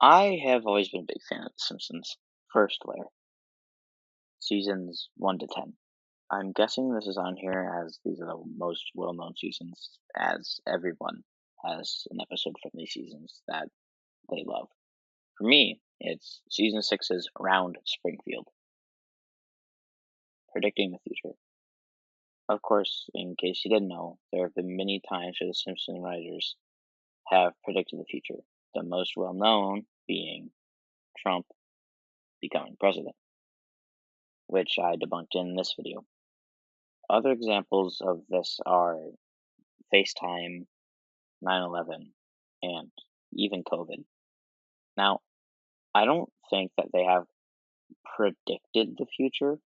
I have always been a big fan of The Simpsons. First layer, seasons 1 to 10. I'm guessing this is on here as these are the most well-known seasons, as everyone has an episode from these seasons that they love. For me, it's season 6's Around Springfield, predicting the future. Of course, in case you didn't know, there have been many times where the Simpson writers have predicted the future, the most well-known being Trump becoming president, which I debunked in this video. Other examples of this are FaceTime, 9/11, and even COVID. Now, I don't think that they have predicted the future.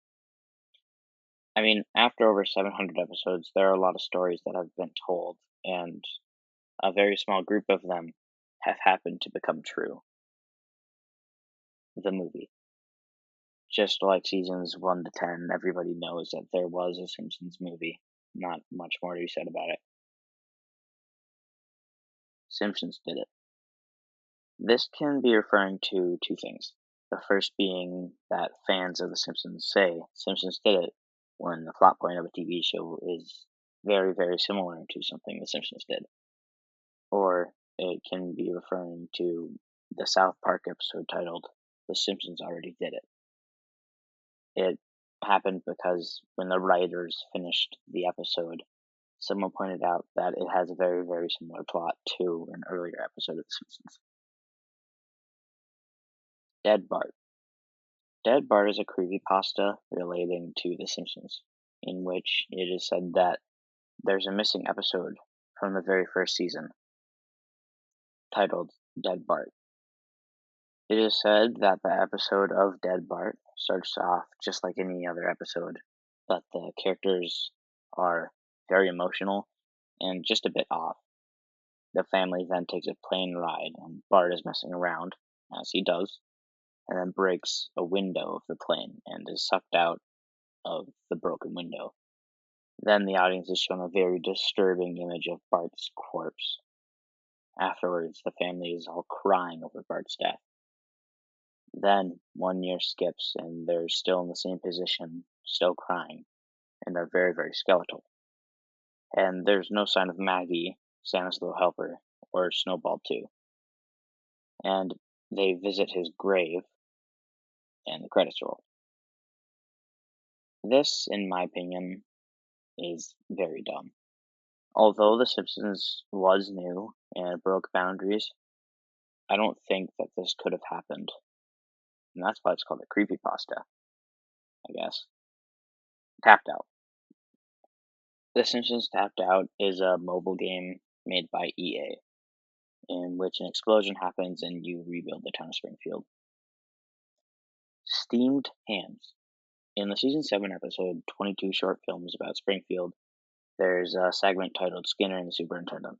I mean, after over 700 episodes, there are a lot of stories that have been told, and a very small group of them have happened to become true. The movie. Just like seasons 1 to 10, everybody knows that there was a Simpsons movie. Not much more to be said about it. Simpsons did it. This can be referring to two things. The first being that fans of The Simpsons say Simpsons did it when the plot point of a TV show is very, very similar to something The Simpsons did. Or it can be referring to the South Park episode titled The Simpsons Already Did It. It happened because when the writers finished the episode, someone pointed out that it has a very, very similar plot to an earlier episode of The Simpsons. Dead Bart. Dead Bart is a creepypasta relating to The Simpsons, in which it is said that there's a missing episode from the very first season, titled Dead Bart. It is said that the episode of Dead Bart starts off just like any other episode, but the characters are very emotional and just a bit off. The family then takes a plane ride, and Bart is messing around, as he does, and then breaks a window of the plane and is sucked out of the broken window. Then the audience is shown a very disturbing image of Bart's corpse. Afterwards, the family is all crying over Bart's death. Then 1 year skips, and they're still in the same position, still crying, and are very, very skeletal. And there's no sign of Maggie, Santa's little helper, or Snowball too. And they visit his grave, and the credits roll. This, in my opinion, is very dumb. Although The Simpsons was new and broke boundaries, I don't think that this could have happened. And that's why it's called a creepypasta, I guess. Tapped Out. The Simpsons Tapped Out is a mobile game made by EA, in which an explosion happens and you rebuild the town of Springfield. Steamed Hams. In the season 7 episode, 22 short films about Springfield, there's a segment titled Skinner and the Superintendent,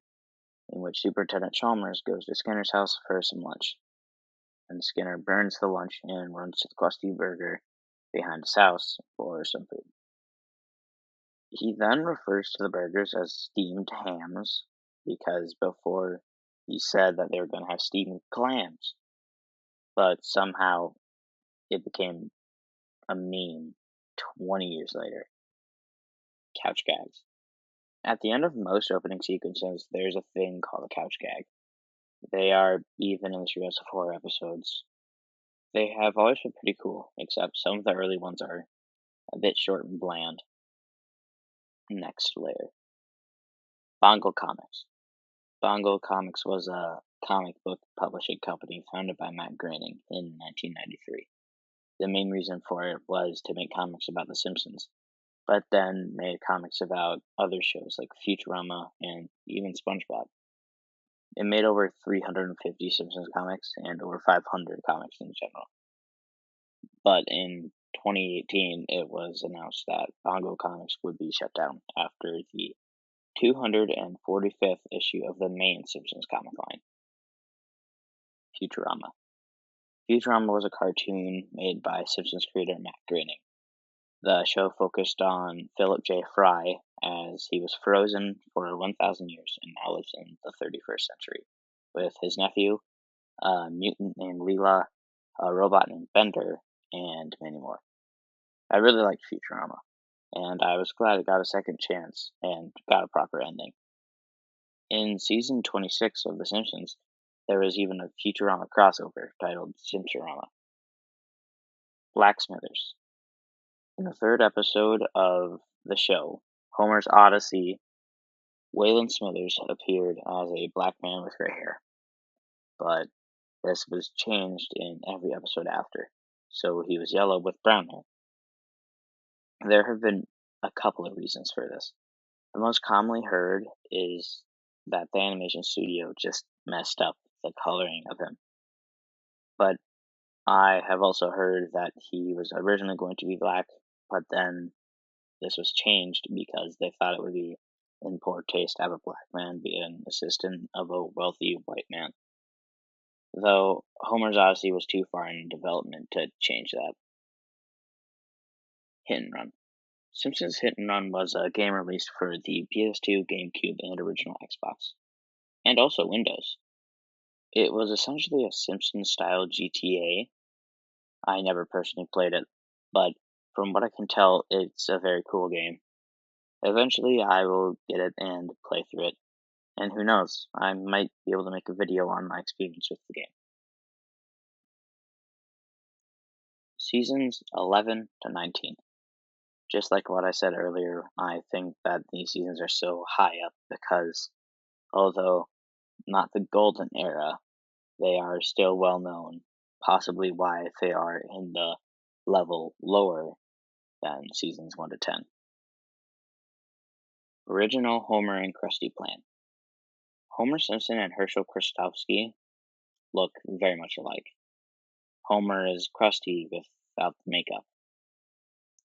in which Superintendent Chalmers goes to Skinner's house for some lunch. And Skinner burns the lunch and runs to the Krusty Burger behind his house for some food. He then refers to the burgers as steamed hams because before he said that they were going to have steamed clams. But somehow it became a meme 20 years later. Couch gags. At the end of most opening sequences, there's a thing called a couch gag. They are even in the Treehouse of Horror episodes. They have always been pretty cool, except some of the early ones are a bit short and bland. Next layer. Bongo Comics. Bongo Comics was a comic book publishing company founded by Matt Groening in 1993. The main reason for it was to make comics about The Simpsons, but then made comics about other shows like Futurama and even SpongeBob. It made over 350 Simpsons comics and over 500 comics in general. But in 2018, it was announced that Bongo Comics would be shut down after the 245th issue of the main Simpsons comic line. Futurama. Futurama was a cartoon made by Simpsons creator Matt Groening. The show focused on Philip J. Fry as he was frozen for 1,000 years and now lives in the 31st century with his nephew a mutant named Leela, a robot named Bender, and many more. I really liked Futurama, and I was glad it got a second chance and got a proper ending. In season 26 of The Simpsons, there was even a Futurama crossover titled Simpsorama. Blacksmithers. In the third episode of the show, Homer's Odyssey, Waylon Smithers appeared as a black man with gray hair, but this was changed in every episode after, so he was yellow with brown hair. There have been a couple of reasons for this. The most commonly heard is that the animation studio just messed up the coloring of him. But I have also heard that he was originally going to be black, but then this was changed because they thought it would be in poor taste to have a black man be an assistant of a wealthy white man. Though Homer's Odyssey was too far in development to change that. Hit and Run. Simpsons Hit and Run was a game released for the PS2, GameCube, and original Xbox, and also Windows. It was essentially a Simpsons-style GTA. I never personally played it, but from what I can tell, it's a very cool game. Eventually, I will get it and play through it, and who knows, I might be able to make a video on my experience with the game. Seasons 11 to 19. Just like what I said earlier, I think that these seasons are so high up because, although not the golden era, they are still well known, possibly why they are in the level lower than seasons 1 to 10. Original Homer and Krusty Plan. Homer Simpson and Herschel Kristowski look very much alike. Homer is Krusty without the makeup.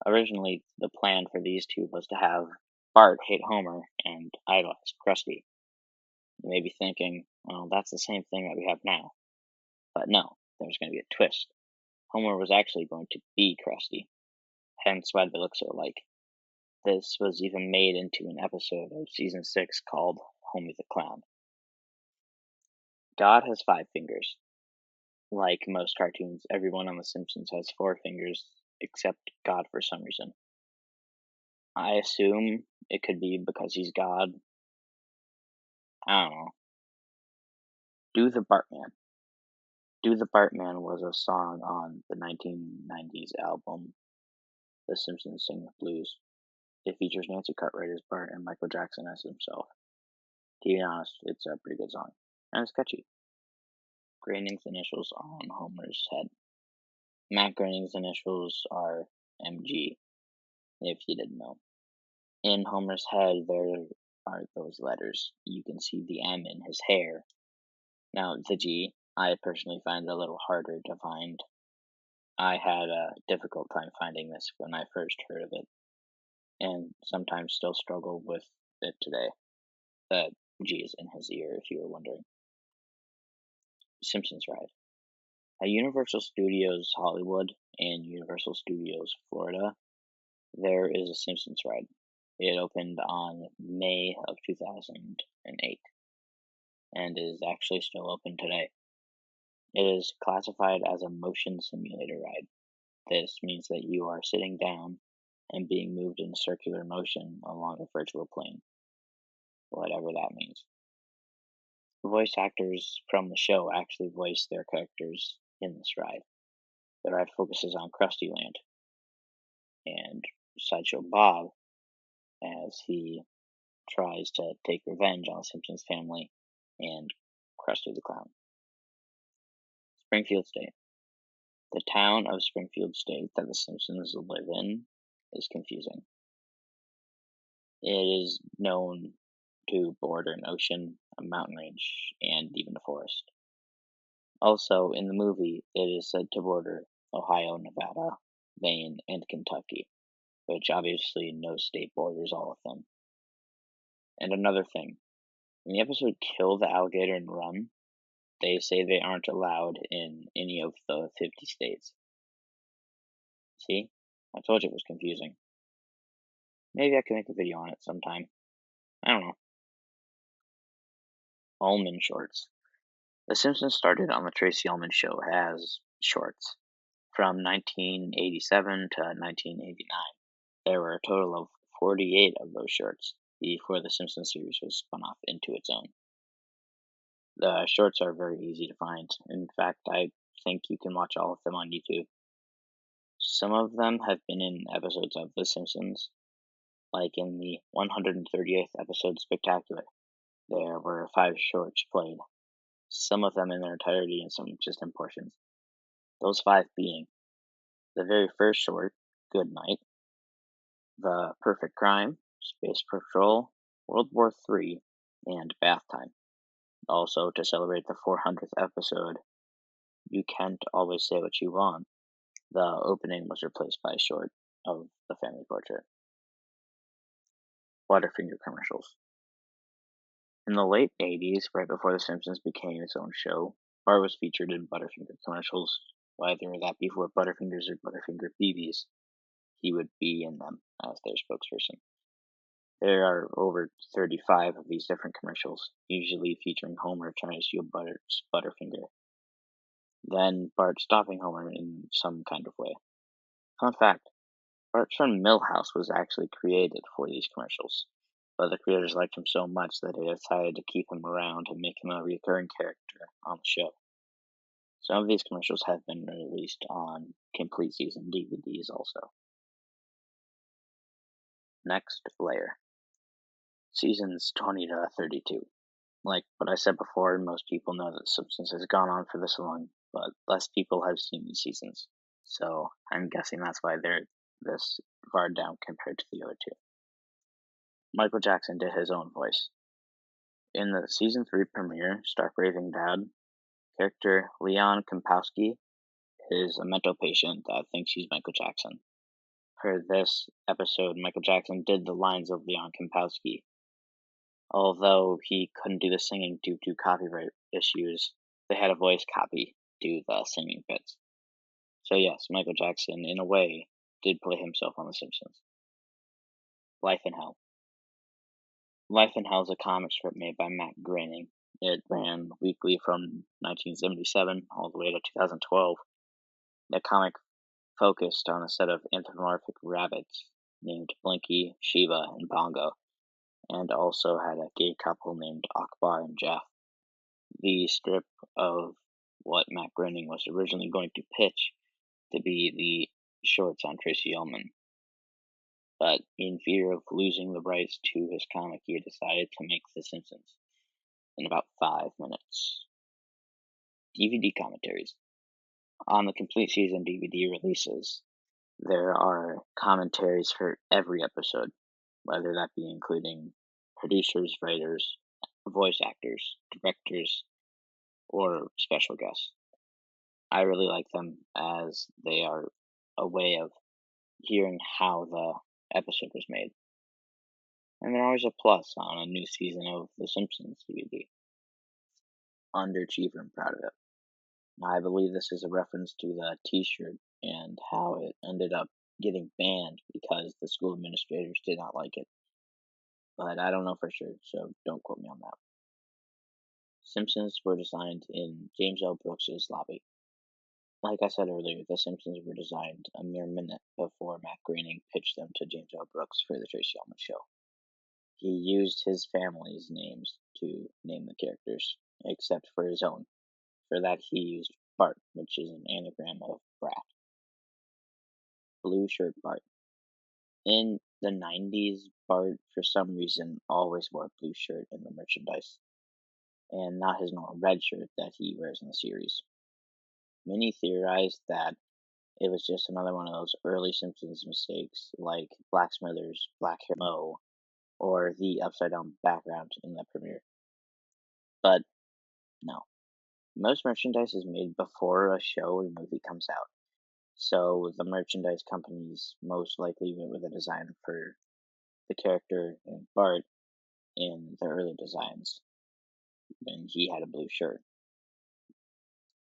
Originally, the plan for these two was to have Bart hate Homer and idolize Krusty. You may be thinking, well, that's the same thing that we have now. But no, there was going to be a twist. Homer was actually going to be Krusty, hence why they look so alike. This was even made into an episode of season 6 called Homie the Clown. God has 5 fingers. Like most cartoons, everyone on The Simpsons has 4 fingers, except God for some reason. I assume it could be because he's God. I don't know. Do the Bartman. Do the Bartman was a song on the 1990s album The Simpsons Sing the Blues. It features Nancy Cartwright as Bart and Michael Jackson as himself. To be honest, it's a pretty good song, and it's catchy. Groening's initials on Homer's head. Matt Groening's initials are MG, if you didn't know. In Homer's head, there are those letters. You can see the M in his hair. Now, the G, I personally find a little harder to find. I had a difficult time finding this when I first heard of it, and sometimes still struggle with it today. The G is in his ear, if you were wondering. Simpsons Ride. At Universal Studios Hollywood and Universal Studios Florida, there is a Simpsons Ride. It opened on May of 2008 and is actually still open today. It is classified as a motion simulator ride. This means that you are sitting down and being moved in circular motion along a virtual plane, whatever that means. Voice actors from the show actually voice their characters in this ride. The ride focuses on Krusty Land and Sideshow Bob as he tries to take revenge on the Simpsons family and Krusty the Clown. Springfield State. The town of Springfield State that the Simpsons live in is confusing. It is known to border an ocean, a mountain range, and even a forest. Also, in the movie, it is said to border Ohio, Nevada, Maine, and Kentucky, which obviously no state borders all of them. And another thing, in the episode Kill the Alligator and Run, they say they aren't allowed in any of the 50 states. See? I told you it was confusing. Maybe I can make a video on it sometime. I don't know. Almond Shorts. The Simpsons started on the Tracy Ullman Show as shorts. From 1987 to 1989, there were a total of 48 of those shorts before the Simpsons series was spun off into its own. The shorts are very easy to find. In fact, I think you can watch all of them on YouTube. Some of them have been in episodes of The Simpsons, like in the 138th episode Spectacular. There were 5 shorts played, some of them in their entirety and some just in portions. Those 5 being the very first short, Good Night, The Perfect Crime, Space Patrol, World War III, and Bath Time. Also, to celebrate the 400th episode, You Can't Always Say What You Want, the opening was replaced by a short of The Family Portrait. Butterfinger commercials. In the late 80s, right before The Simpsons became its own show, Bart was featured in Butterfinger commercials, whether that be for Butterfingers or Butterfinger BBs. He would be in them as their spokesperson. There are over 35 of these different commercials, usually featuring Homer trying to steal Bart's Butterfinger, then Bart stopping Homer in some kind of way. Fun fact, Bart's friend Milhouse was actually created for these commercials, but the creators liked him so much that they decided to keep him around and make him a recurring character on the show. Some of these commercials have been released on complete season DVDs also. Next layer. Seasons 20 to 32. Like what I said before, most people know that Simpsons has gone on for this long, but less people have seen these seasons. So I'm guessing that's why they're this far down compared to the other two. Michael Jackson did his own voice. In the season 3 premiere, Stark Raving Dad, character Leon Kompowski is a mental patient that thinks he's Michael Jackson. For this episode, Michael Jackson did the lines of Leon Kompowski. Although he couldn't do the singing due to copyright issues, they had a voice copy do the singing bits. So yes, Michael Jackson, in a way, did play himself on The Simpsons. Life in Hell. Life in Hell is a comic strip made by Matt Groening. It ran weekly from 1977 all the way to 2012. The comic focused on a set of anthropomorphic rabbits named Blinky, Sheba, and Bongo, and also had a gay couple named Akbar and Jeff. The strip of what Matt Groening was originally going to pitch to be the shorts on Tracy Ullman, but in fear of losing the rights to his comic, he decided to make The Simpsons in about 5 minutes. DVD commentaries. On the complete season DVD releases, there are commentaries for every episode, whether that be including producers, writers, voice actors, directors, or special guests. I really like them as they are a way of hearing how the episode was made. And they're always a plus on a new season of The Simpsons DVD. Underachiever and proud of it. I believe this is a reference to the t-shirt and how it ended up getting banned because the school administrators did not like it. But I don't know for sure, so don't quote me on that. Simpsons were designed in James L. Brooks's lobby. Like I said earlier, The Simpsons were designed a mere minute before Matt Groening pitched them to James L. Brooks for the Tracy Ullman Show. He used his family's names to name the characters, except for his own. For that, he used Bart, which is an anagram of brat. Blue shirt Bart. In the 90s, Bart, for some reason, always wore a blue shirt in the merchandise, and not his normal red shirt that he wears in the series. Many theorized that it was just another one of those early Simpsons mistakes, like Black Smithers' black hair Moe, or the upside-down background in the premiere. But no. Most merchandise is made before a show or movie comes out, so the merchandise companies most likely went with a design for the character and Bart in the early designs when he had a blue shirt.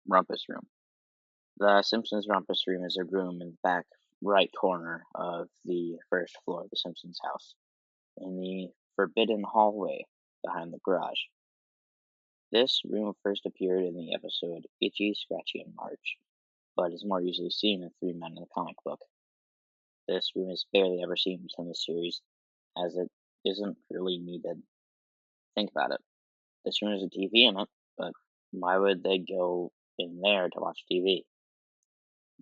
Rumpus Room. The Simpsons Rumpus Room is a room in the back right corner of the first floor of the Simpsons house, in the forbidden hallway behind the garage. This room first appeared in the episode Itchy, Scratchy, and March, but is more usually seen in Three Men in the comic book. This room is barely ever seen within the series, as it isn't really needed. Think about it. This room has a TV in it, but why would they go in there to watch TV?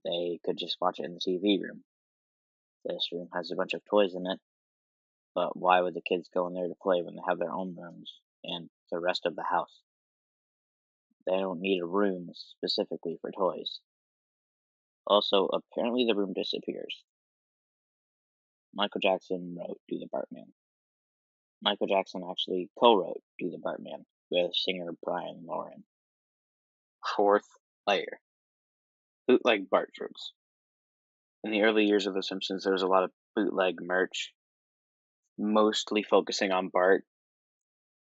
They could just watch it in the TV room. This room has a bunch of toys in it, but why would the kids go in there to play when they have their own rooms and the rest of the house? They don't need a room specifically for toys. Also, apparently the room disappears. Michael Jackson wrote Do the Bartman. Michael Jackson actually co-wrote Do the Bartman with singer Brian Lauren. Fourth layer. Bootleg Bart shirts. In the early years of The Simpsons, there was a lot of bootleg merch, mostly focusing on Bart.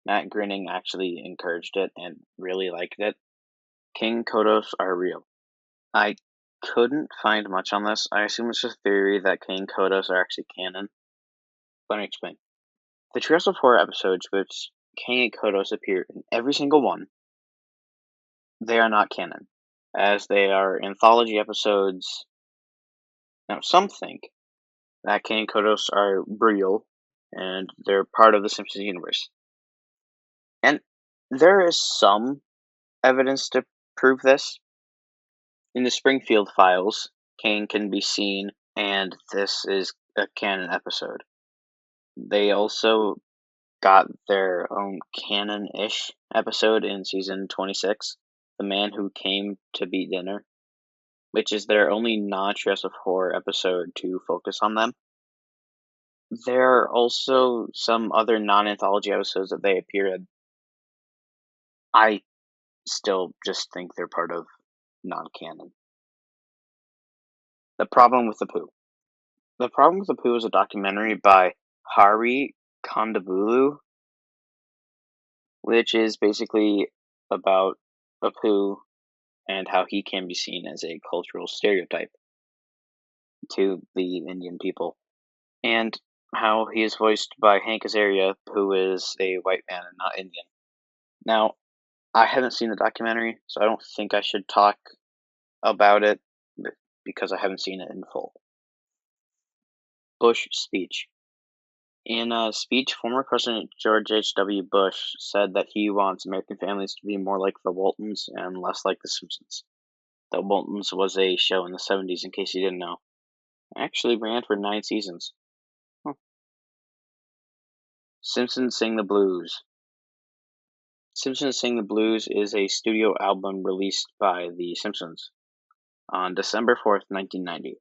Matt Groening actually encouraged it and really liked it. King Kodos are real. I couldn't find much on this. I assume it's just theory that King Kodos are actually canon. Let me explain. The Treehouse of Horror episodes, which King and Kodos appear in every single one, they are not canon, as they are anthology episodes. Now, some think that King and Kodos are real, and they're part of the Simpsons universe. And there is some evidence to prove this. In the Springfield Files, Kane can be seen, and this is a canon episode. They also got their own canon-ish episode in season 26, The Man Who Came to Beat Dinner, which is their only non-Treehouse of Horror episode to focus on them. There are also some other non-anthology episodes that they appear in. I still just think they're part of non-canon. The Problem with the Pooh. The Problem with the Pooh is a documentary by Hari Kondabolu, which is basically about a Pooh and how he can be seen as a cultural stereotype to the Indian people, and how he is voiced by Hank Azaria, who is a white man and not Indian. Now, I haven't seen the documentary, so I don't think I should talk about it because I haven't seen it in full. Bush speech. In a speech, former President George H.W. Bush said that he wants American families to be more like the Waltons and less like the Simpsons. The Waltons was a show in the 70s, in case you didn't know. It actually ran for 9 seasons. Simpsons Sing the Blues. Simpsons Sing the Blues is a studio album released by The Simpsons on December 4th, 1990.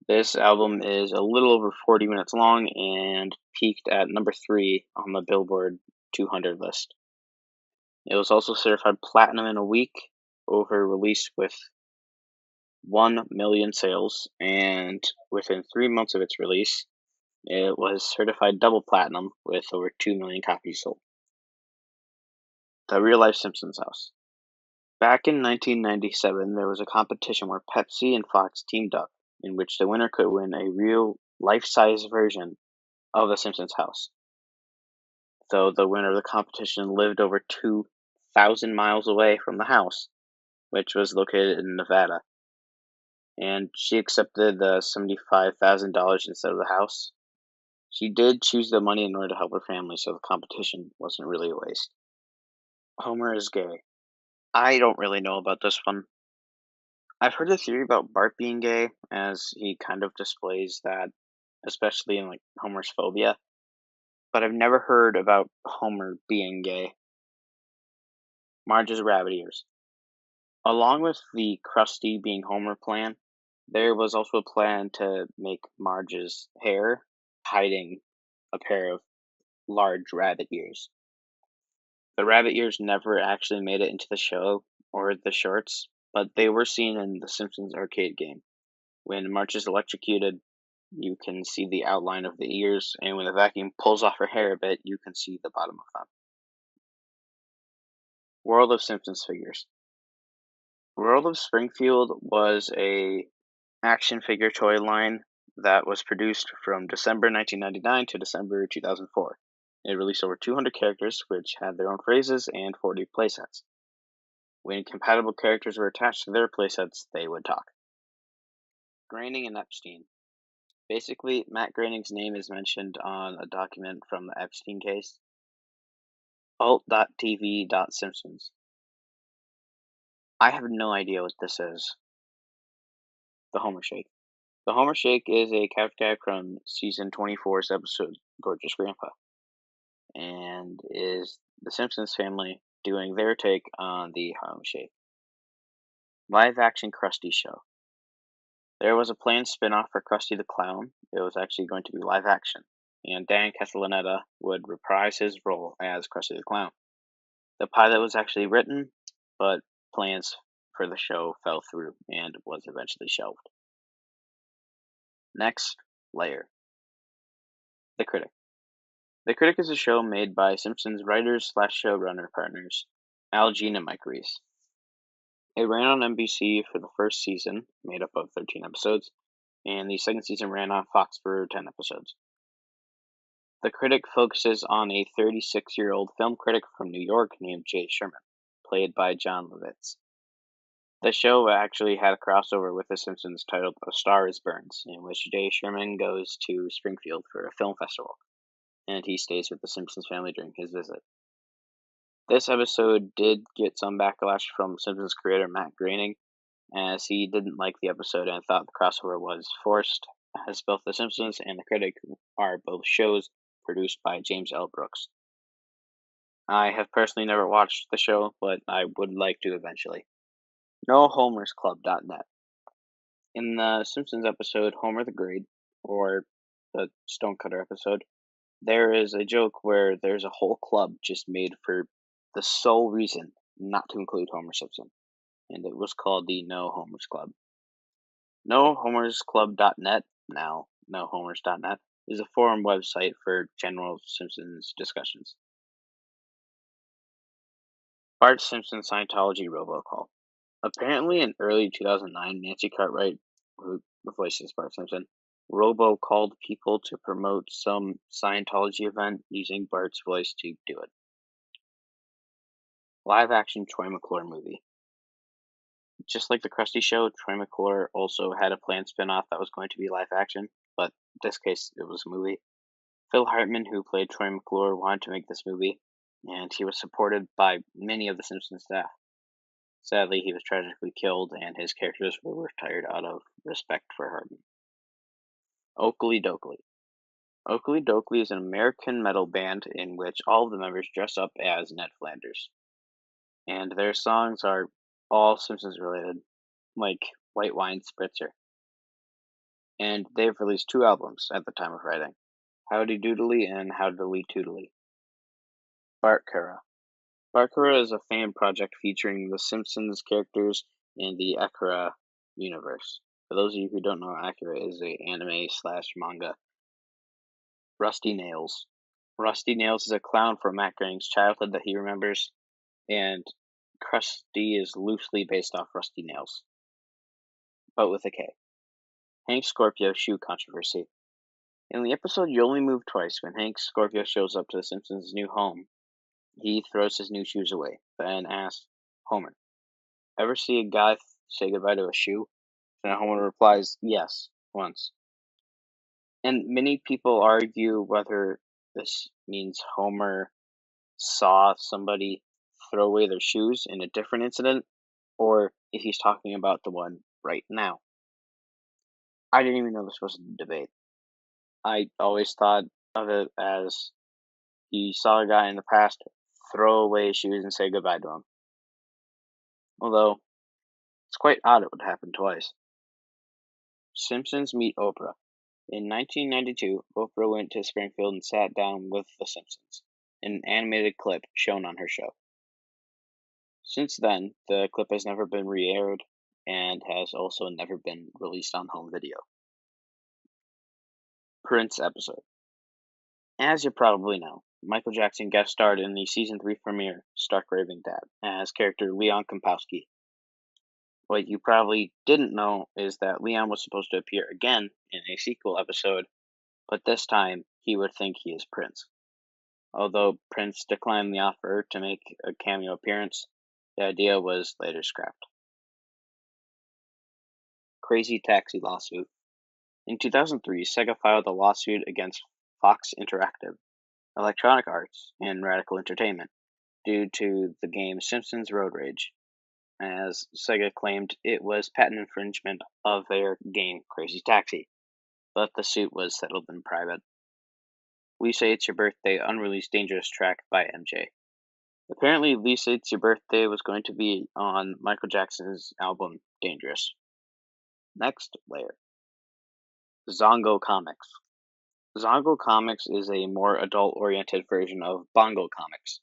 This album is a little over 40 minutes long and peaked at number 3 on the Billboard 200 list. It was also certified platinum in a week over release with 1 million sales, and within 3 months of its release, it was certified double platinum with over 2 million copies sold. The Real Life Simpsons House. Back in 1997, there was a competition where Pepsi and Fox teamed up, in which the winner could win a real life-size version of the Simpsons house. Though the winner of the competition lived over 2,000 miles away from the house, which was located in Nevada, and she accepted the $75,000 instead of the house. She did choose the money in order to help her family, so the competition wasn't really a waste. Homer is gay. I don't really know about this one. I've heard the theory about Bart being gay, as he kind of displays that, especially in like Homer's phobia. But I've never heard about Homer being gay. Marge's rabbit ears. Along with the Krusty being Homer plan, there was also a plan to make Marge's hair hiding a pair of large rabbit ears. The rabbit ears never actually made it into the show or the shorts, but they were seen in the Simpsons arcade game. When Marge is electrocuted, you can see the outline of the ears, and when the vacuum pulls off her hair a bit, you can see the bottom of them. World of Simpsons figures. World of Springfield was a action figure toy line that was produced from December 1999 to December 2004. It released over 200 characters, which had their own phrases and 40 playsets. When compatible characters were attached to their playsets, they would talk. Groening and Epstein. Basically, Matt Groening's name is mentioned on a document from the Epstein case. Alt.tv.simpsons. I have no idea what this is. The Homer Shake. The Homer Shake is a character from season 24's episode Gorgeous Grandpa, and is the Simpsons family doing their take on the Homer Shake. Live action Krusty show. There was a planned spin-off for Krusty the Clown. It was actually going to be live action, and Dan Castellaneta would reprise his role as Krusty the Clown. The pilot was actually written, but plans for the show fell through and was eventually shelved. Next, Layer. The Critic. The Critic is a show made by Simpsons writers/showrunner partners Al Jean and Mike Reiss. It ran on NBC for the first season, made up of 13 episodes, and the second season ran on Fox for 10 episodes. The Critic focuses on a 36-year-old film critic from New York named Jay Sherman, played by John Lovitz. The show actually had a crossover with The Simpsons titled A Star is Burns, in which Jay Sherman goes to Springfield for a film festival, and he stays with the Simpsons family during his visit. This episode did get some backlash from Simpsons creator Matt Groening, as he didn't like the episode and thought the crossover was forced, as both The Simpsons and The Critic are both shows produced by James L. Brooks. I have personally never watched the show, but I would like to eventually. NoHomersClub.net. In the Simpsons episode Homer the Great, or the Stonecutter episode, there is a joke where there's a whole club just made for the sole reason not to include Homer Simpson, and it was called the No Homers Club. NoHomersClub.net, now NoHomers.net, is a forum website for general Simpsons discussions. Bart Simpson Scientology robocall. Apparently in early 2009, Nancy Cartwright, who voices Bart Simpson, robocalled people to promote some Scientology event using Bart's voice to do it. Live-action Troy McClure movie. Just like the Krusty Show, Troy McClure also had a planned spin-off that was going to be live-action, but in this case, it was a movie. Phil Hartman, who played Troy McClure, wanted to make this movie, and he was supported by many of the Simpsons staff. Sadly, he was tragically killed, and his characters were retired out of respect for Hartman. Oakley Dokley. Oakley Dokley is an American metal band in which all of the members dress up as Ned Flanders. And their songs are all Simpsons related, like White Wine Spritzer. And they've released 2 albums at the time of writing, Howdy Doodly and Howdily Toodly. Bartkara. Bartkara is a fan project featuring the Simpsons characters in the Akira universe. For those of you who don't know, Akira is an anime/manga. Rusty Nails. Rusty Nails is a clown from Matt Groening's childhood that he remembers, and Krusty is loosely based off Rusty Nails, but with a K. Hank Scorpio shoe controversy. In the episode You Only Move Twice, when Hank Scorpio shows up to the Simpsons' new home, he throws his new shoes away, then asks Homer, "Ever see a guy say goodbye to a shoe?" And Homer replies, "Yes, once." And many people argue whether this means Homer saw somebody throw away their shoes in a different incident, or if he's talking about the one right now. I didn't even know this was a debate. I always thought of it as he saw a guy in the past throw away his shoes and say goodbye to him. Although, it's quite odd it would happen twice. Simpsons meet Oprah. In 1992, Oprah went to Springfield and sat down with The Simpsons, in an animated clip shown on her show. Since then, the clip has never been re-aired and has also never been released on home video. Prince episode. As you probably know, Michael Jackson guest starred in the season 3 premiere, Stark Raving Dad, as character Leon Kompowski. What you probably didn't know is that Leon was supposed to appear again in a sequel episode, but this time he would think he is Prince. Although Prince declined the offer to make a cameo appearance, the idea was later scrapped. Crazy Taxi lawsuit. In 2003, Sega filed a lawsuit against Fox Interactive, Electronic Arts, and Radical Entertainment due to the game Simpsons Road Rage, as Sega claimed it was patent infringement of their game Crazy Taxi, but the suit was settled in private. We Say It's Your Birthday unreleased Dangerous track by MJ. Apparently, Lisa It's Your Birthday was going to be on Michael Jackson's album Dangerous. Next layer. Zongo Comics. Zongo Comics is a more adult-oriented version of Bongo Comics,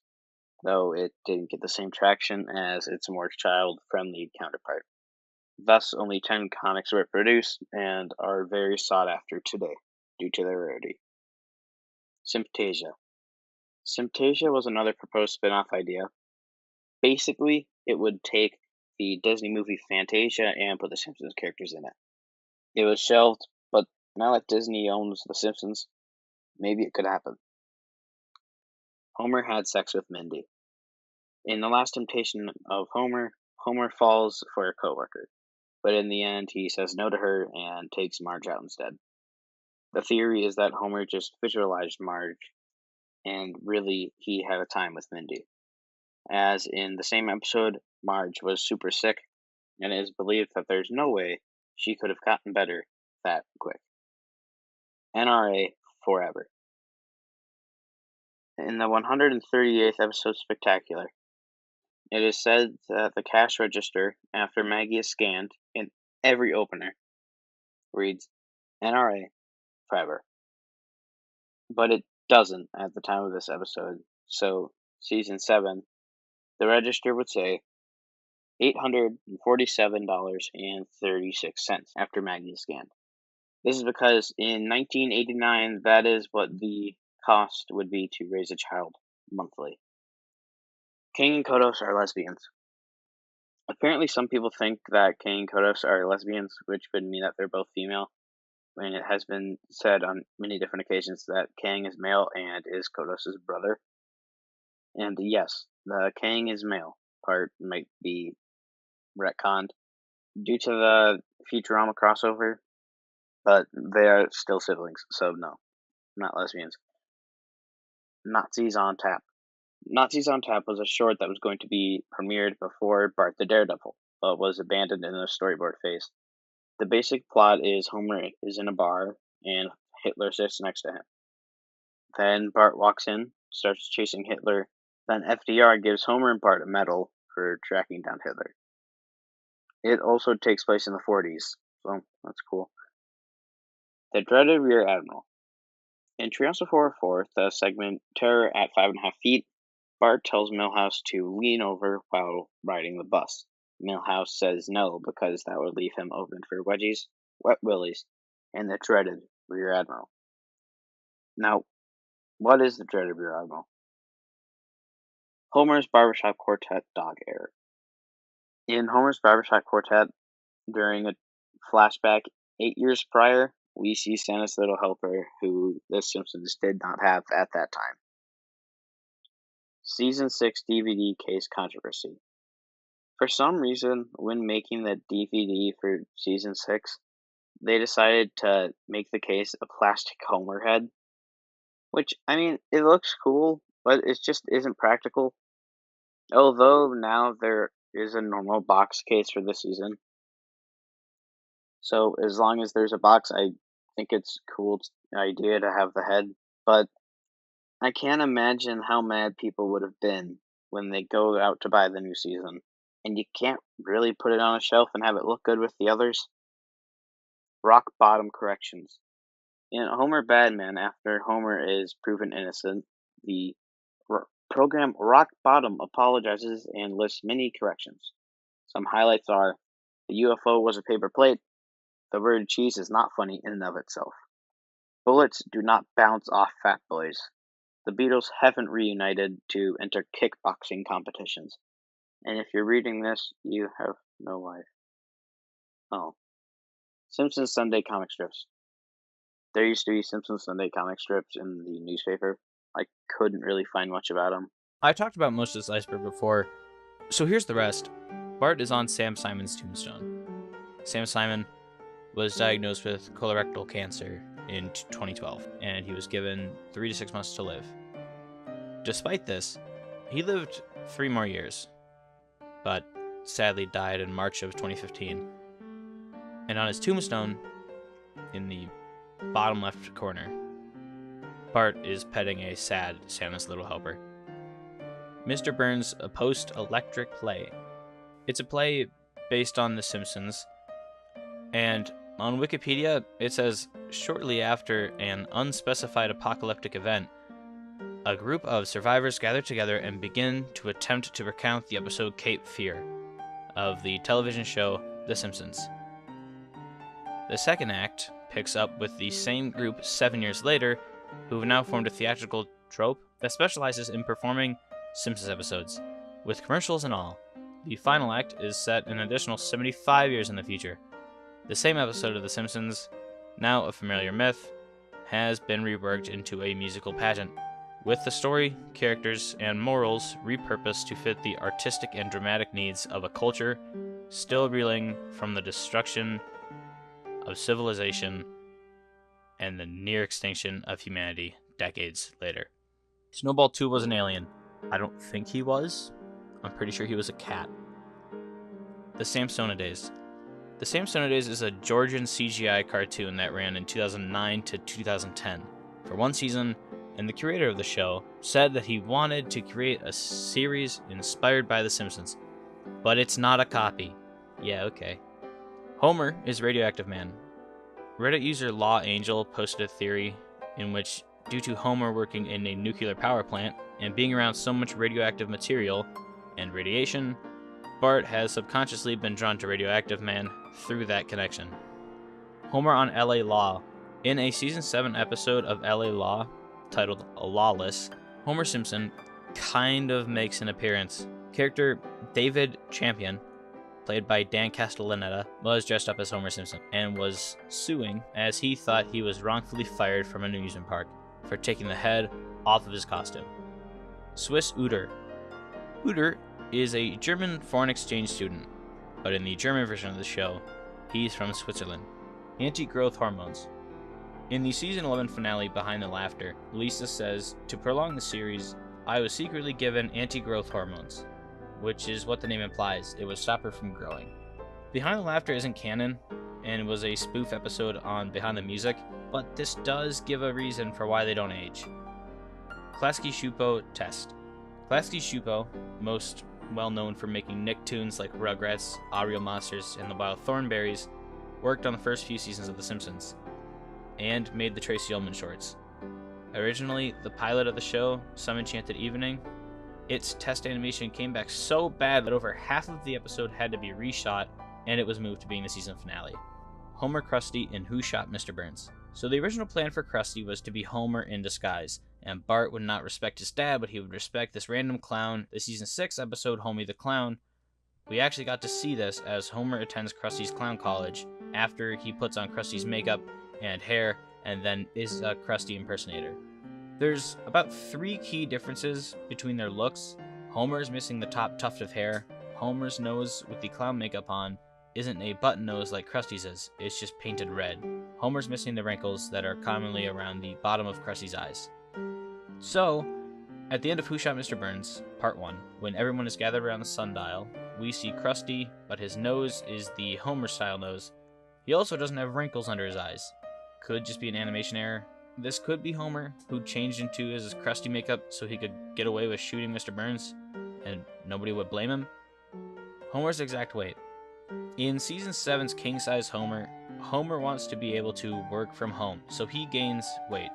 though it didn't get the same traction as its more child-friendly counterpart. Thus, only 10 comics were produced and are very sought after today, due to their rarity. Simptasia. Simptasia was another proposed spin-off idea. Basically, it would take the Disney movie Fantasia and put the Simpsons characters in it. It was shelved, but now that Disney owns the Simpsons, maybe it could happen. Homer had sex with Mindy. In The Last Temptation of Homer, Homer falls for a coworker, but in the end he says no to her and takes Marge out instead. The theory is that Homer just visualized Marge, and really he had a time with Mindy. As in the same episode, Marge was super sick, and it is believed that there's no way she could have gotten better that quick. NRA forever. In the 138th episode Spectacular, it is said that the cash register, after Maggie is scanned in every opener, reads NRA forever. But it doesn't at the time of this episode, so season 7, the register would say $847.36 after Maggie is scanned. This is because in 1989, that is what the cost would be to raise a child monthly. King and Kodos are lesbians. Apparently, some people think that King and Kodos are lesbians, which would mean that they're both female. And it has been said on many different occasions that Kang is male and is Kodos' brother. And yes, the Kang is male part might be retconned due to the Futurama crossover, but they are still siblings, so no, not lesbians. Nazis on Tap. Nazis on Tap was a short that was going to be premiered before Bart the Daredevil, but was abandoned in the storyboard phase. The basic plot is Homer is in a bar, and Hitler sits next to him. Then Bart walks in, starts chasing Hitler, then FDR gives Homer and Bart a medal for tracking down Hitler. It also takes place in the 40s, so that's cool. The Dreaded Rear Admiral. In Treehouse of Horror 4, the segment Terror at 5.5 feet, Bart tells Milhouse to lean over while riding the bus. Milhouse says no because that would leave him open for wedgies, wet willies, and the dreaded Rear Admiral. Now, what is the dreaded Rear Admiral? Homer's Barbershop Quartet dog error. In Homer's Barbershop Quartet, during a flashback 8 years prior, we see Santa's Little Helper, who the Simpsons did not have at that time. Season 6 DVD case controversy. For some reason, when making the DVD for Season 6, they decided to make the case a plastic Homer head. Which, I mean, it looks cool, but it just isn't practical. Although now there is a normal box case for this season. So as long as there's a box, I think it's a cool idea to have the head. But I can't imagine how mad people would have been when they go out to buy the new season. And you can't really put it on a shelf and have it look good with the others. Rock bottom corrections. In Homer Badman, after Homer is proven innocent, the program Rock Bottom apologizes and lists many corrections. Some highlights are: the UFO was a paper plate. The word cheese is not funny in and of itself. Bullets do not bounce off fat boys. The Beatles haven't reunited to enter kickboxing competitions. And if you're reading this, you have no life. Oh. Simpsons Sunday comic strips. There used to be Simpsons Sunday comic strips in the newspaper. I couldn't really find much about him. I talked about most of this iceberg before, so here's the rest. Bart is on Sam Simon's tombstone. Sam Simon was diagnosed with colorectal cancer in 2012, and he was given 3 to 6 months to live. Despite this, he lived 3 more years, but sadly died in March of 2015. And on his tombstone, in the bottom left corner, Bart is petting a sad Santa's little helper. Mr. Burns, a post-electric play. It's a play based on The Simpsons, and on Wikipedia, it says, shortly after an unspecified apocalyptic event, a group of survivors gather together and begin to attempt to recount the episode Cape Fear of the television show The Simpsons. The second act picks up with the same group 7 years later, who have now formed a theatrical troupe that specializes in performing Simpsons episodes, with commercials and all. The final act is set an additional 75 years in the future. The same episode of The Simpsons, now a familiar myth, has been reworked into a musical pageant, with the story, characters, and morals repurposed to fit the artistic and dramatic needs of a culture still reeling from the destruction of civilization and the near extinction of humanity decades later. Snowball 2 was an alien. I don't think he was. I'm pretty sure he was a cat. The Samsonidays. The Samsonidays is a Georgian CGI cartoon that ran in 2009 to 2010 for 1 season, and the creator of the show said that he wanted to create a series inspired by The Simpsons. But it's not a copy. Yeah, okay. Homer is Radioactive Man. Reddit user Law Angel posted a theory in which, due to Homer working in a nuclear power plant and being around so much radioactive material and radiation, Bart has subconsciously been drawn to Radioactive Man through that connection. Homer on LA Law. In a Season 7 episode of LA Law, titled Lawless, Homer Simpson kind of makes an appearance. Character David Champion, played by Dan Castellaneta, was dressed up as Homer Simpson and was suing as he thought he was wrongfully fired from an amusement park for taking the head off of his costume. Swiss Uter. Uter is a German foreign exchange student, but in the German version of the show, he's from Switzerland. Anti-growth hormones. In the season 11 finale, Behind the Laughter, Lisa says, to prolong the series, I was secretly given anti-growth hormones, which is what the name implies. It would stop her from growing. Behind the Laughter isn't canon, and was a spoof episode on Behind the Music, but this does give a reason for why they don't age. Klasky Shupo Test. Klasky Shupo, most well known for making Nicktoons like Rugrats, Ariel Monsters, and the Wild Thornberrys, worked on the first few seasons of The Simpsons, and made the Tracy Ullman shorts. Originally, the pilot of the show, Some Enchanted Evening, its test animation came back so bad that over half of the episode had to be reshot, and it was moved to being the season finale. Homer, Krusty, and Who Shot Mr. Burns. So the original plan for Krusty was to be Homer in disguise, and Bart would not respect his dad, but he would respect this random clown. The season 6 episode, Homie the Clown, we actually got to see this as Homer attends Krusty's clown college after he puts on Krusty's makeup and hair and then is a Krusty impersonator. There's about 3 key differences between their looks. Homer's missing the top tuft of hair. Homer's nose with the clown makeup on isn't a button nose like Krusty's is, it's just painted red. Homer's missing the wrinkles that are commonly around the bottom of Krusty's eyes. So, at the end of Who Shot Mr. Burns, Part 1, when everyone is gathered around the sundial, we see Krusty, but his nose is the Homer-style nose. He also doesn't have wrinkles under his eyes. Could just be an animation error. This could be Homer, who changed into his Krusty makeup so he could get away with shooting Mr. Burns, and nobody would blame him. Homer's exact weight. In Season 7's King-Size Homer, Homer wants to be able to work from home, so he gains weight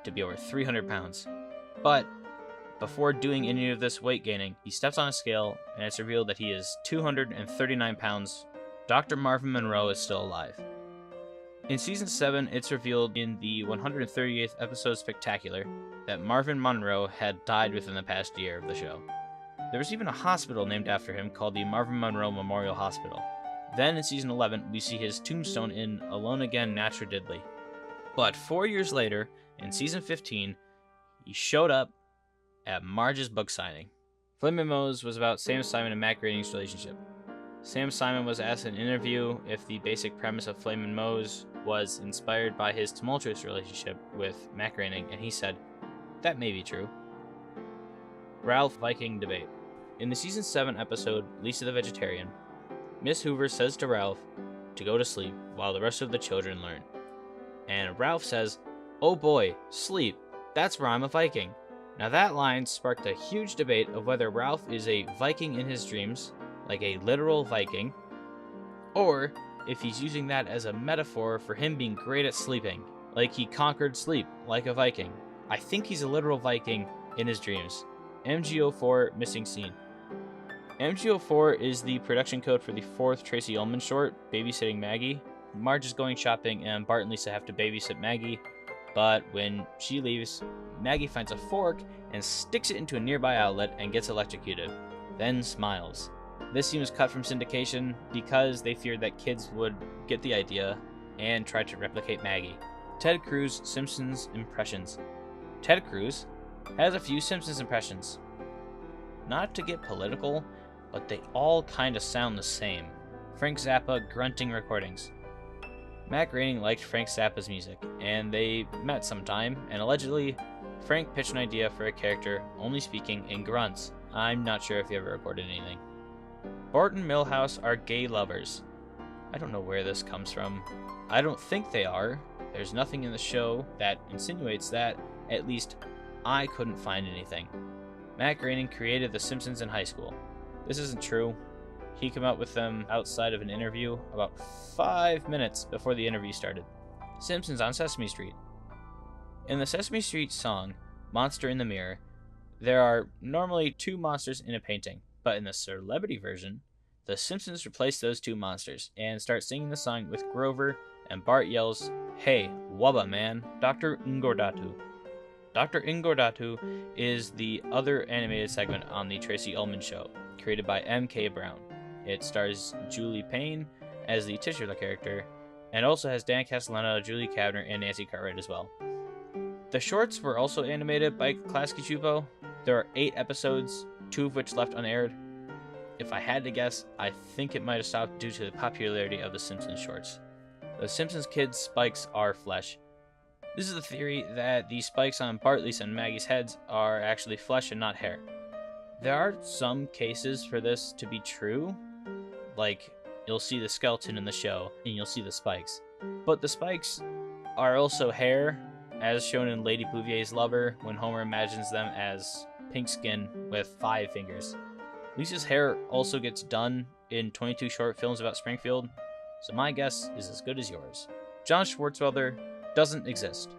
to be over 300 pounds. But before doing any of this weight gaining, he steps on a scale, and it's revealed that he is 239 pounds. Dr. Marvin Monroe is still alive. In Season 7, it's revealed in the 138th episode Spectacular that Marvin Monroe had died within the past year of the show. There was even a hospital named after him called the Marvin Monroe Memorial Hospital. Then in Season 11, we see his tombstone in Alone Again, Natra Diddley. But 4 years later, in Season 15, He showed up at Marge's book signing. Flamin' Moe's was about Sam Simon and Matt Groening's relationship. Sam Simon was asked in an interview if the basic premise of Flamin' Moe's was inspired by his tumultuous relationship with Matt Groening, and he said, "That may be true." Ralph Viking debate. In the season 7 episode, Lisa the Vegetarian, Miss Hoover says to Ralph to go to sleep while the rest of the children learn. And Ralph says, "Oh boy, sleep, that's where I'm a Viking." Now that line sparked a huge debate of whether Ralph is a Viking in his dreams, like a literal Viking, or if he's using that as a metaphor for him being great at sleeping, like he conquered sleep like a Viking. I think he's a literal Viking in his dreams. MGO4 missing scene. MGO4 is the production code for the 4th Tracy Ullman short, Babysitting Maggie. Marge is going shopping and Bart and Lisa have to babysit Maggie, but when she leaves, Maggie finds a fork and sticks it into a nearby outlet and gets electrocuted, then smiles. This scene was cut from syndication because they feared that kids would get the idea and try to replicate Maggie. Ted Cruz Simpsons impressions. Ted Cruz has a few Simpsons impressions. Not to get political, but they all kinda sound the same. Frank Zappa grunting recordings. Matt Groening liked Frank Zappa's music, and they met sometime, and allegedly, Frank pitched an idea for a character only speaking in grunts. I'm not sure if he ever recorded anything. Bart and Milhouse are gay lovers. I don't know where this comes from. I don't think they are. There's nothing in the show that insinuates that. At least, I couldn't find anything. Matt Groening created The Simpsons in high school. This isn't true. He came out with them outside of an interview about 5 minutes before the interview started. Simpsons on Sesame Street. In the Sesame Street song, Monster in the Mirror, there are normally 2 monsters in a painting, but in the celebrity version, the Simpsons replace those 2 monsters and start singing the song with Grover, and Bart yells, "Hey, wubba man, Dr. Ngordatu." Dr. Ngordatu is the other animated segment on the Tracy Ullman Show, created by M.K. Brown. It stars Julie Payne as the titular character, and also has Dan Castellano, Julie Kavner, and Nancy Cartwright as well. The shorts were also animated by Klasky Csupo. There are 8 episodes, 2 of which left unaired. If I had to guess, I think it might have stopped due to the popularity of the Simpsons shorts. The Simpsons kids' spikes are flesh. This is the theory that the spikes on Bart, Lisa, and Maggie's heads are actually flesh and not hair. There are some cases for this to be true, like you'll see the skeleton in the show and you'll see the spikes. But the spikes are also hair, as shown in Lady Bouvier's Lover when Homer imagines them as pink skin with 5 fingers. Lisa's hair also gets done in 22 short films about Springfield, so my guess is as good as yours. John Swartzwelder doesn't exist.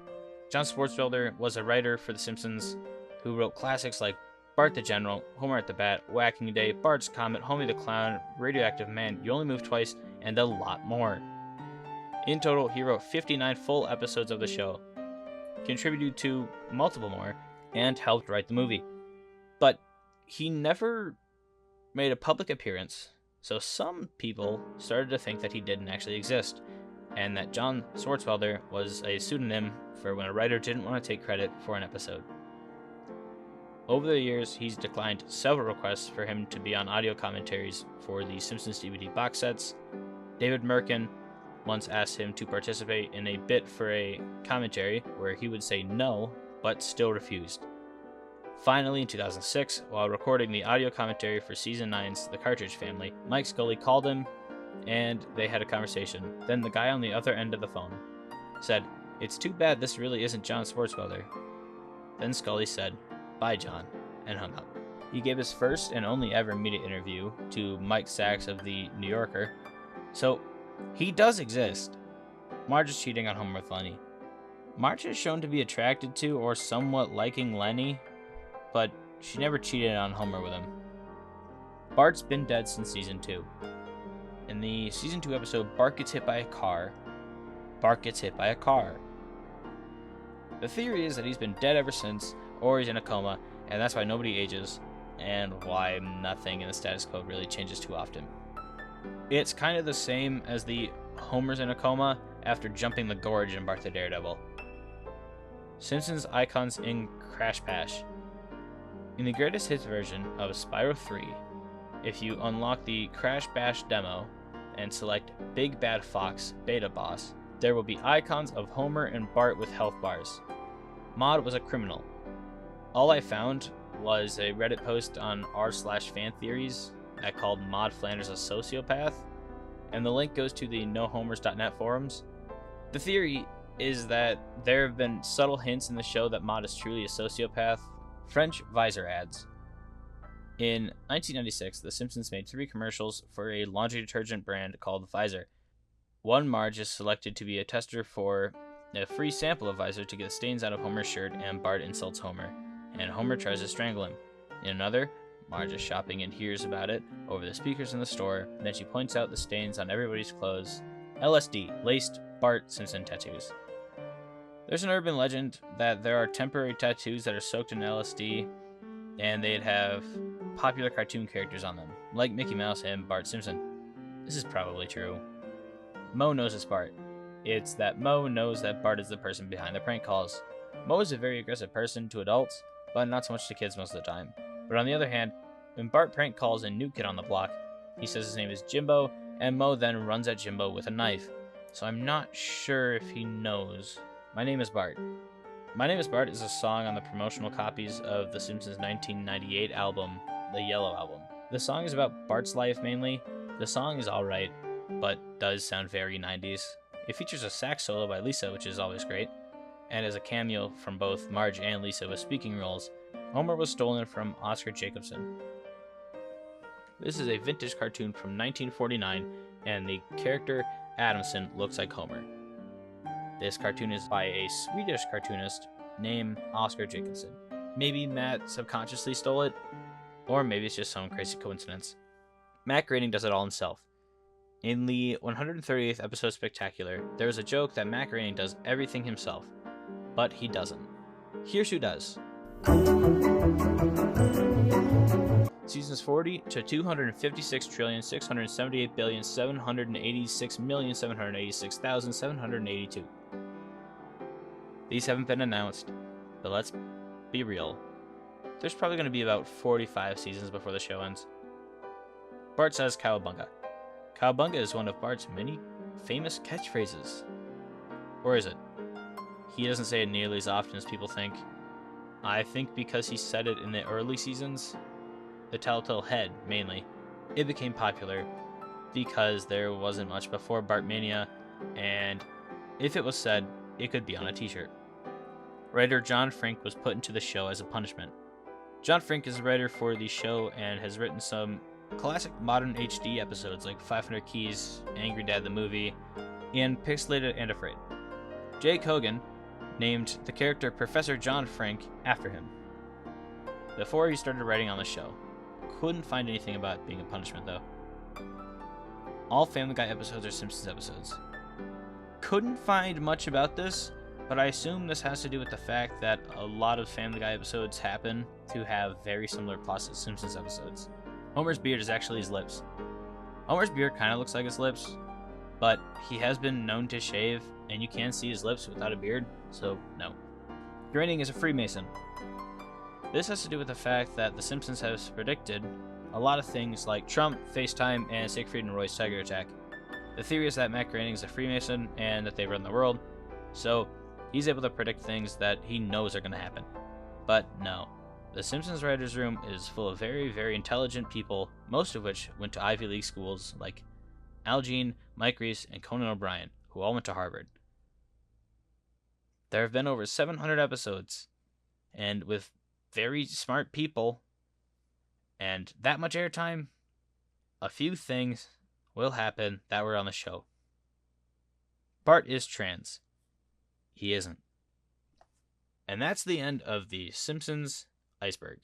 John Swartzwelder was a writer for The Simpsons who wrote classics like Bart the General, Homer at the Bat, Whacking Day, Bart's Comet, Homie the Clown, Radioactive Man, You Only Move Twice, and a lot more. In total, he wrote 59 full episodes of the show, contributed to multiple more, and helped write the movie. But he never made a public appearance, so some people started to think that he didn't actually exist, and that John Swartzwelder was a pseudonym for when a writer didn't want to take credit for an episode. Over the years, he's declined several requests for him to be on audio commentaries for the Simpsons DVD box sets. David Merkin once asked him to participate in a bit for a commentary where he would say no, but still refused. Finally, in 2006, while recording the audio commentary for Season 9's The Cartridge Family, Mike Scully called him, and they had a conversation. Then the guy on the other end of the phone said, "It's too bad this really isn't John Swartzwelder." Then Scully said, "Bye, John," and hung up. He gave his first and only ever media interview to Mike Sachs of The New Yorker. So, he does exist. Marge is cheating on Homer with Lenny. Marge is shown to be attracted to or somewhat liking Lenny, but she never cheated on Homer with him. Bart's been dead since Season 2. In the Season 2 episode, Bart gets hit by a car. Bart gets hit by a car. The theory is that he's been dead ever since, or he's in a coma, and that's why nobody ages, and why nothing in the status quo really changes too often. It's kind of the same as the Homer's in a coma after jumping the gorge in Bart the Daredevil. Simpsons icons in Crash Bash. In the greatest hits version of Spyro 3, if you unlock the Crash Bash demo and select Big Bad Fox Beta Boss, there will be icons of Homer and Bart with health bars. Mod was a criminal. All I found was a Reddit post on r/fantheories that called Mod Flanders a sociopath, and the link goes to the nohomers.net forums. The theory is that there have been subtle hints in the show that Mod is truly a sociopath. French visor ads. In 1996, The Simpsons made 3 commercials for a laundry detergent brand called Visor. One, Marge is selected to be a tester for a free sample of Visor to get stains out of Homer's shirt, and Bart insults Homer, and Homer tries to strangle him. In another, Marge is shopping and hears about it over the speakers in the store, then she points out the stains on everybody's clothes. LSD, laced Bart Simpson tattoos. There's an urban legend that there are temporary tattoos that are soaked in LSD, and they'd have popular cartoon characters on them, like Mickey Mouse and Bart Simpson. This is probably true. Moe knows it's Bart. It's that Moe knows that Bart is the person behind the prank calls. Moe is a very aggressive person to adults, but not so much to kids most of the time. But on the other hand, when Bart prank calls a new kid on the block, he says his name is Jimbo, and Moe then runs at Jimbo with a knife. So I'm not sure if he knows. My Name is Bart. My Name is Bart is a song on the promotional copies of The Simpsons' 1998 album, The Yellow Album. The song is about Bart's life mainly. The song is alright, but does sound very 90s. It features a sax solo by Lisa, which is always great, and as a cameo from both Marge and Lisa with speaking roles. Homer was stolen from Oscar Jacobson. This is a vintage cartoon from 1949, and the character Adamson looks like Homer. This cartoon is by a Swedish cartoonist named Oscar Jacobson. Maybe Matt subconsciously stole it, or maybe it's just some crazy coincidence. Matt Groening does it all himself. In the 138th episode Spectacular, there is a joke that Matt Groening does everything himself, but he doesn't. Here's who does. Seasons 40 to 256,678,786,786,782. These haven't been announced, but let's be real. There's probably going to be about 45 seasons before the show ends. Bart says Cowabunga. Cowabunga is one of Bart's many famous catchphrases. Or is it? He doesn't say it nearly as often as people think. I think because he said it in the early seasons, the Telltale Head mainly, it became popular because there wasn't much before Bartmania, and if it was said, it could be on a t-shirt. Writer John Frink was put into the show as a punishment. John Frink is a writer for the show and has written some classic modern HD episodes like 500 Keys, Angry Dad the Movie, and Pixelated and Afraid. Jay Kogan named the character Professor John Frink after him before he started writing on the show. Couldn't find anything about being a punishment though. All Family Guy episodes are Simpsons episodes. Couldn't find much about this, but I assume this has to do with the fact that a lot of Family Guy episodes happen to have very similar plots as Simpsons episodes. Homer's beard is actually his lips. Homer's beard kind of looks like his lips, but he has been known to shave, and you can see his lips without a beard, so no. Groening is a Freemason. This has to do with the fact that The Simpsons has predicted a lot of things like Trump, FaceTime, and Siegfried and Roy's tiger attack. The theory is that Matt Groening is a Freemason and that they run the world, so he's able to predict things that he knows are going to happen. But no. The Simpsons writers' room is full of very, very intelligent people, most of which went to Ivy League schools like Al Jean, Mike Reese, and Conan O'Brien, who all went to Harvard. There have been over 700 episodes, and with very smart people and that much airtime, a few things will happen that were on the show. Bart is trans. He isn't. And that's the end of the Simpsons Iceberg.